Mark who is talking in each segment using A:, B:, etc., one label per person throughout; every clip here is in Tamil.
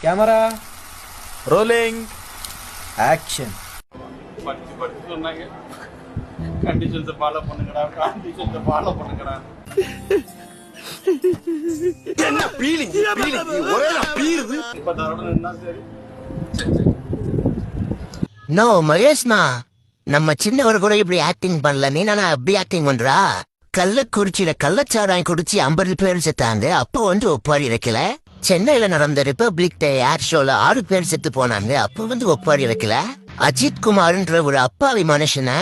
A: Camera
B: rolling
A: action.
C: படிச்சு படிச்சு சொன்னாங்க கண்டிஷன்ஸை ஃபாலோ பண்ணுங்கடா, கண்டிஷன்ஸை ஃபாலோ பண்ணுங்கடா.
B: என்ன பீலிங் ஒரே பீருது.
C: இப்ப தரோட நின்னா சரி.
D: நோ மகேஷ்மா, நம்ம சின்னவர் கூட இப்படி ஆக்டிங் பண்ணல, நீ நானா அப்படி ஆக்டிங் பண்றா? கள்ளக்குறிச்சியில கள்ளச்சாராயம் குடிச்சு 50 பேர் செத்தாங்க, அப்போ வந்து ஒப்பாரி வைக்கல. சென்னையில நடந்த ரிபப்ளிக் டே ஏர் ஷோல 6 பேர் செத்து போனாங்க, அப்போ வந்து ஒப்பாரி வைக்கல. அஜித் குமார்ன்ற ஒரு அப்பாவி மனுஷனை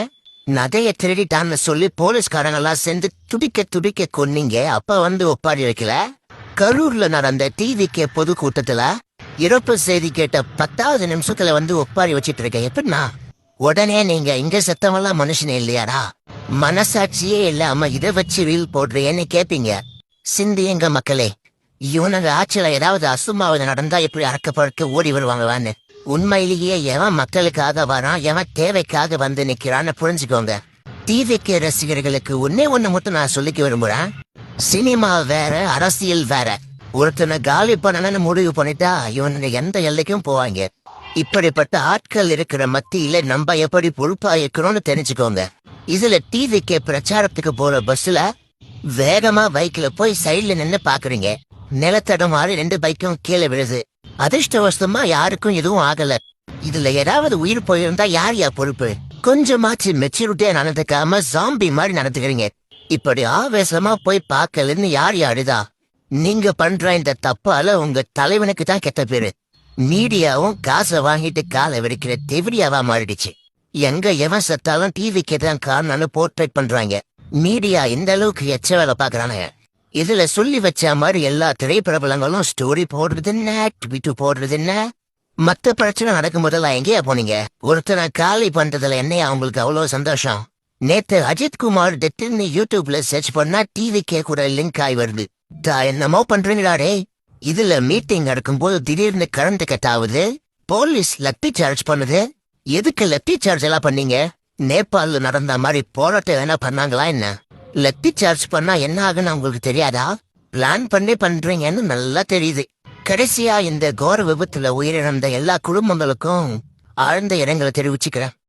D: நகைய திருடிட்டான்னு சொல்லி போலீஸ்காரங்க எல்லாம் சேர்ந்து துடிக்க துடிக்க கொன்னீங்க, அப்ப வந்து ஒப்பாரி வைக்கல. கரூர்ல நடந்த டிவிக்கு பொதுக்கூட்டத்துல இறப்பு செய்தி கேட்ட 10வது நிமிஷத்துல வந்து ஒப்பாரி வச்சிட்டு இருக்க எப்படின்னா? உடனே நீங்க இங்க செத்தவெல்லாம் மனுஷனே இல்லையாடா? மனசாட்சியே இல்லாம இதை வச்சு ரீல் போடுறேன்னு கேப்பீங்க. சிந்தியங்க மக்களே, இவனுங்க ஆட்சியில ஏதாவது அசுமாவது நடந்தா எப்படி அறக்க ஓடி வருவாங்களான்னு. உண்மையிலேயே எவன் மக்களுக்காக வரான், எவன் தேவைக்காக வந்து நிக்கிறான்னு புரிஞ்சுக்கோங்க. டிவிக்கு ரசிகர்களுக்கு ஒண்ணு மட்டும் நான் சொல்லிக்க விரும்புறேன். சினிமா வேற, அரசியல் வேற. ஒருத்தனை காலி பண்ணணும்னு முடிவு பண்ணிட்டா இவனுங்க எந்த எல்லைக்கும் போவாங்க. இப்படிப்பட்ட ஆட்கள் இருக்கிற மத்தியில நம்ம எப்படி பொறுப்பா இருக்கிறோம்னு தெரிஞ்சுக்கோங்க. இதுல டிவிக்கு பிரச்சாரத்துக்கு போற பஸ்ல வேகமா பைக்ல போய் சைட்ல நின்னு பாக்குறீங்க. நிலத்தடம் மாதிரி 2 பைக்கும் கீழே விழுது. அதிர்ஷ்டவசமா யாருக்கும் எதுவும் ஆகல. இதுல ஏதாவது உயிர் போயிருந்தா யார் பொறுப்பு? கொஞ்சமாச்சு மெச்சூரிட்டியா நடந்துக்காம ஜாம்பி மாதிரி நடந்துக்கிறீங்க. இப்படி ஆவேசமா போய் பார்க்கலன்னு யார் அழுதா? நீங்க பண்ற இந்த தப்பால உங்க தலைவனுக்கு தான் கெட்ட பேரு. மீடியாவும் காசை வாங்கிட்டு காலை வெடிக்கிற தெவிடியாவா மாறிடுச்சு. எங்க எவன் செத்தாலும் டிவிக்கு தான் காரணம்னு போர்ட்ரேட் பண்றாங்க. மீடியா இந்த அளவுக்கு எச்ச வேலை பாக்குறானுங்க. இதுல சொல்லி வச்ச மாதிரி எல்லா திரைப்பிரபலங்களும் ஸ்டோரி போடுறது என்ன, ட்வீட் போடுறது என்ன. மத்த பிரச்சனை நடக்கும் போதெல்லாம் எங்கேயா போனீங்க? ஒருத்தனை காலி பண்றதுல என்னையா அவங்களுக்கு அவ்வளவு சந்தோஷம்? நேத்து அஜித் குமார் டெத்துன்னு யூடியூப்ல சர்ச் பண்ணா டிவிக்கே கூட லிங்க் ஆகி வருது. என்னமோ பண்றீங்களாடே. இதுல மீட்டிங் நடக்கும்போது திடீர்னு கரண்ட் கட் ஆகுது. போலீஸ் லத்தி சார்ஜ் பண்ணுது. எதுக்கு லத்தி சார்ஜ் எல்லாம் பண்ணீங்க? நேபாள்ல நடந்த மாதிரி போராட்டம் என்ன பண்ணாங்களா என்ன? லத்தி சார்ஜ் பண்ணா என்ன ஆகுன்னு உங்களுக்கு தெரியாதா? பிளான் பண்ணி பண்றீங்கன்னு நல்லா தெரியுது. கடைசியா இந்த கோர விபத்துல உயிரிழந்த எல்லா குடும்பங்களுக்கும் ஆழ்ந்த இரங்கலை தெரிவிச்சுக்கிறேன்.